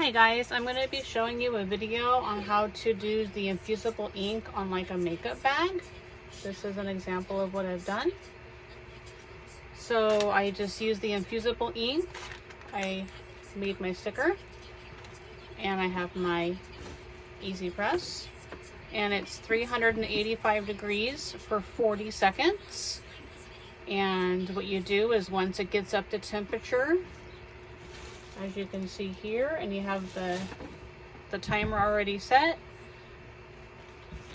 Hi guys, I'm going to be showing you a video on how to do the infusible ink on like a makeup bag. This is an example of what I've done. So I just used the infusible ink. I made my sticker and I have my easy press and it's 385 degrees for 40 seconds. And what you do is once it gets up to temperature, as you can see here, and you have the timer already set.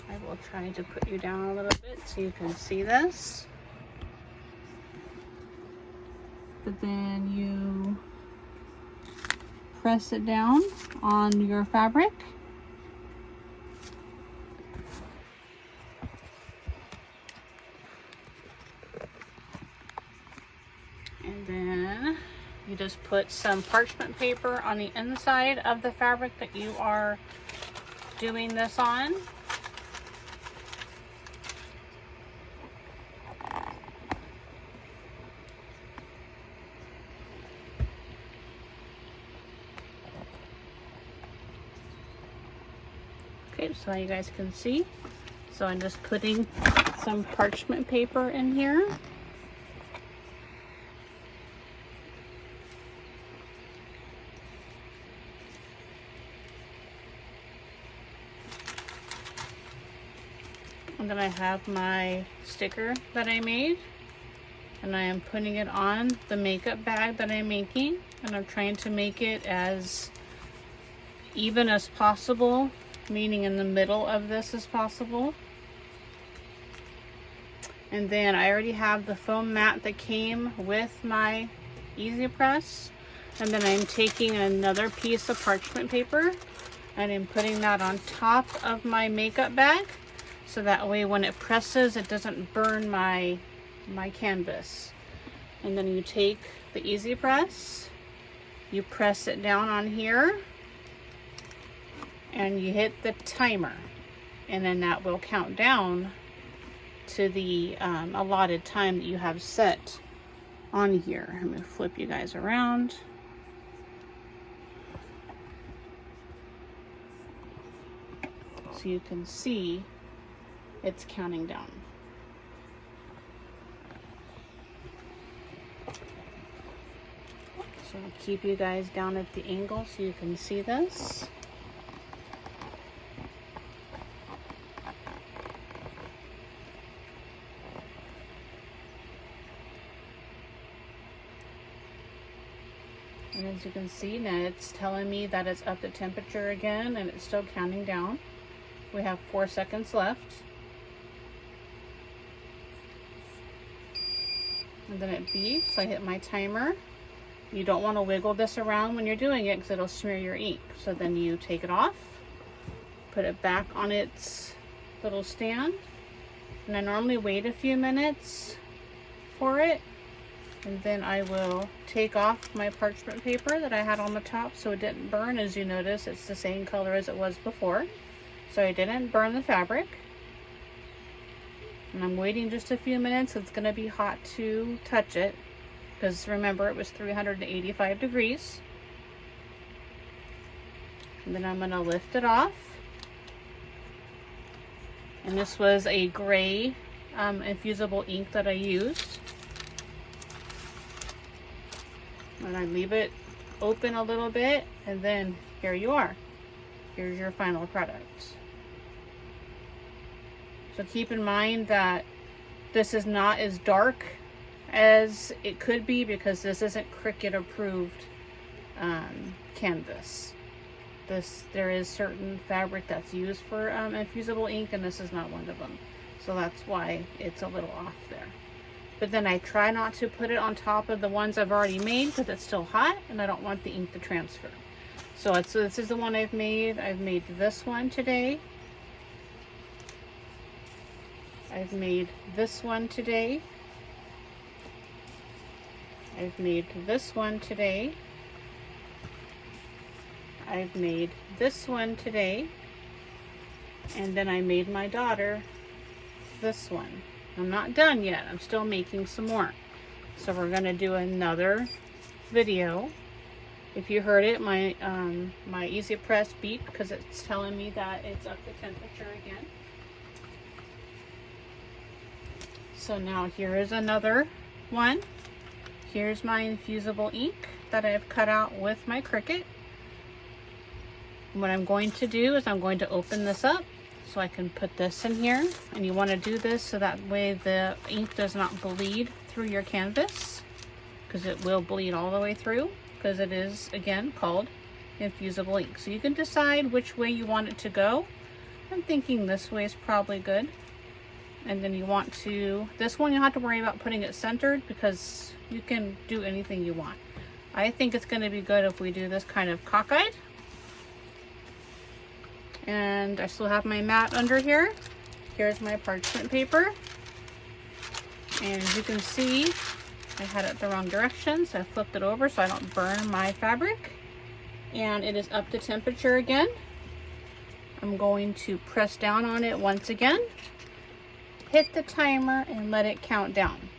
I will try to put you down a little bit so you can see this. But then you press it down on your fabric. And then you just put some parchment paper on the inside of the fabric that you are doing this on. Okay, so you guys can see. So I'm just putting some parchment paper in here. And then I have my sticker that I made, and I am putting it on the makeup bag that I'm making, and I'm trying to make it as even as possible, meaning in the middle of this as possible. And then I already have the foam mat that came with my easy press, and then I'm taking another piece of parchment paper and I'm putting that on top of my makeup bag. So that way when it presses, it doesn't burn my canvas. And then you take the easy press, you press it down on here, and you hit the timer. And then that will count down to the allotted time that you have set on here. I'm gonna flip you guys around. So you can see it's counting down. So I'll keep you guys down at the angle so you can see this. And as you can see, now it's telling me that it's up to temperature again and it's still counting down. We have 4 seconds left. And then it beeps. I hit my timer. You don't want to wiggle this around when you're doing it because it'll smear your ink. So then you take it off, put it back on its little stand, and I normally wait a few minutes for it, and then I will take off my parchment paper that I had on the top so it didn't burn. As you notice, it's the same color as it was before, so I didn't burn the fabric. And I'm waiting just a few minutes. It's going to be hot to touch it because remember it was 385 degrees. And then I'm going to lift it off. And this was a gray infusible ink that I used. And I leave it open a little bit, and then here you are. Here's your final product. So keep in mind that this is not as dark as it could be because this isn't Cricut approved canvas. There is certain fabric that's used for infusible ink, and this is not one of them. So that's why it's a little off there. But then I try not to put it on top of the ones I've already made because it's still hot and I don't want the ink to transfer. So this is the one I've made. I've made this one today. I've made this one today. I've made this one today. I've made this one today. And then I made my daughter this one. I'm not done yet. I'm still making some more. So we're going to do another video If you heard it, my Easy Press beep because it's telling me that it's up to temperature again. So now here is another one. Here's my infusible ink that I've cut out with my Cricut. What I'm going to do is I'm going to open this up so I can put this in here. And you want to do this so that way the ink does not bleed through your canvas, because it will bleed all the way through, because it is, again, called infusible ink. So you can decide which way you want it to go. I'm thinking this way is probably good. And then you want to, this one you don't have to worry about putting it centered because you can do anything you want. I think it's going to be good if we do this kind of cockeyed. And I still have my mat under here. Here's my parchment paper. And as you can see, I had it the wrong direction, so I flipped it over so I don't burn my fabric. And it is up to temperature again. I'm going to press down on it once again. Hit the timer and let it count down.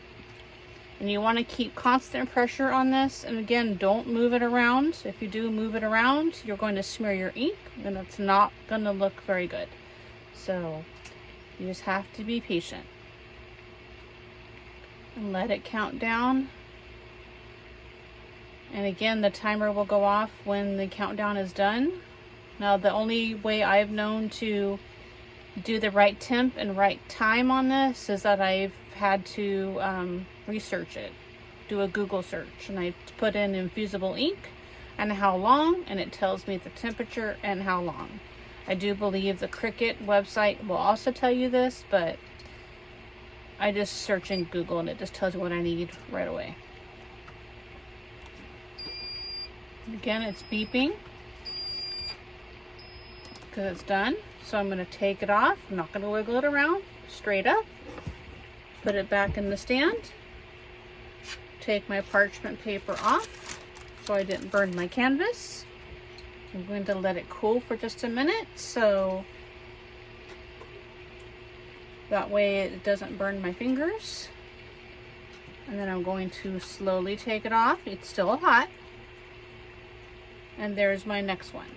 And you want to keep constant pressure on this. And again, don't move it around. If you do move it around, you're going to smear your ink and it's not going to look very good. So you just have to be patient. And let it count down. And again, the timer will go off when the countdown is done. Now, the only way I've known to do the right temp and right time on this is that I've had to research it, do a Google search, and I put in infusible ink and how long, and it tells me the temperature and how long. I do believe the Cricut website will also tell you this, but I just search in Google and it just tells me what I need right away. Again, it's beeping because it's done. So I'm going to take it off. I'm not going to wiggle it around. Straight up. Put it back in the stand. Take my parchment paper off so I didn't burn my canvas. I'm going to let it cool for just a minute so that way it doesn't burn my fingers. And then I'm going to slowly take it off. It's still hot. And there's my next one.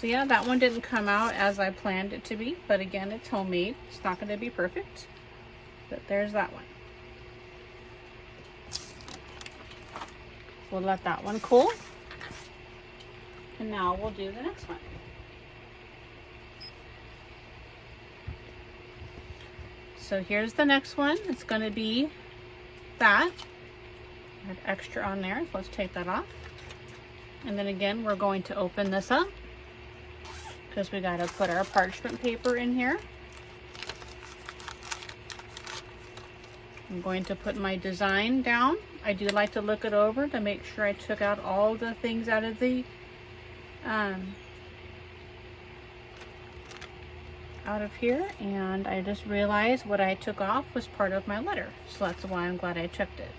So yeah, that one didn't come out as I planned it to be, but again, it's homemade. It's not going to be perfect, but there's that one. We'll let that one cool. And now we'll do the next one. So here's the next one. It's going to be that. I had extra on there, so let's take that off. And then again, we're going to open this up because we got to put our parchment paper in here. I'm going to put my design down. I do like to look it over to make sure I took out all the things out of the out of here, and I just realized what I took off was part of my letter, so that's why I'm glad I checked it.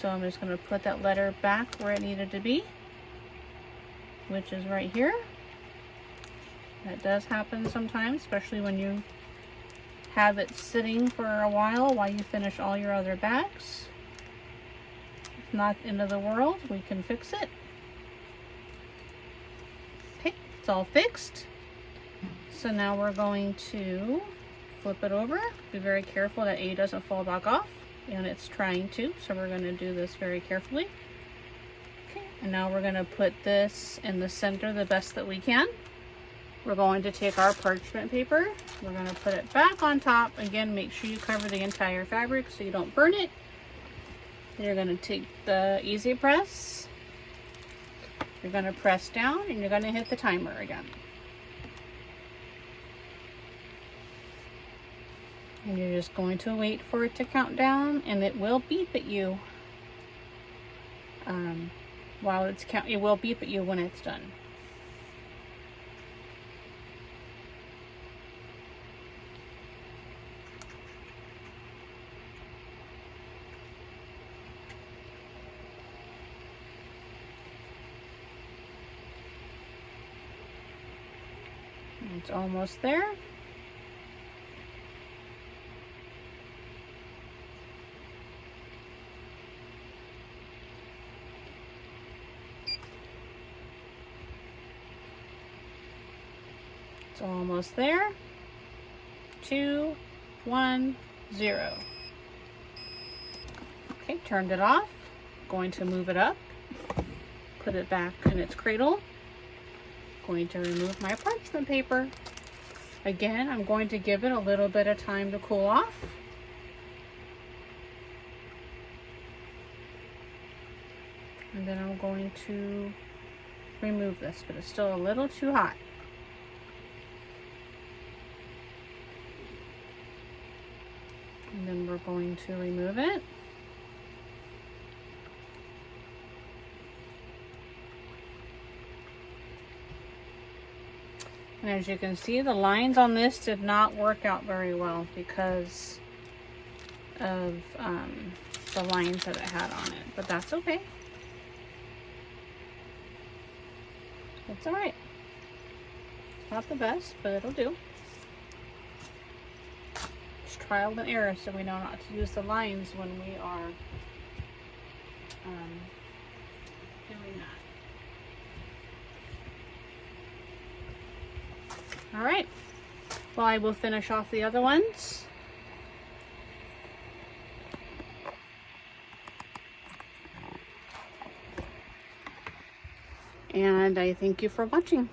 So I'm just going to put that letter back where it needed to be, which is right here. That does happen sometimes, especially when you have it sitting for a while you finish all your other bags. It's not the end of the world. We can fix it. Okay, it's all fixed. So now we're going to flip it over. Be very careful that A doesn't fall back off, and it's trying to, so we're going to do this very carefully. Okay, and now we're going to put this in the center the best that we can. We're going to take our parchment paper. We're going to put it back on top. Again, make sure you cover the entire fabric so you don't burn it. You're going to take the Easy Press. You're going to press down and you're going to hit the timer again. And you're just going to wait for it to count down, and it will beep at you while it's counting. It will beep at you when it's done. It's almost there. It's almost there. 2, 1, 0. Okay, turned it off. Going to move it up. Put it back in its cradle. Going to remove my parchment paper. Again, I'm going to give it a little bit of time to cool off. And then I'm going to remove this, but it's still a little too hot. And then we're going to remove it. And as you can see, the lines on this did not work out very well because of the lines that it had on it, but that's okay. It's all right. It's not the best, but it'll do. It's trial and error, so we know not to use the lines when we are doing that. All right. Well, I will finish off the other ones. And I thank you for watching.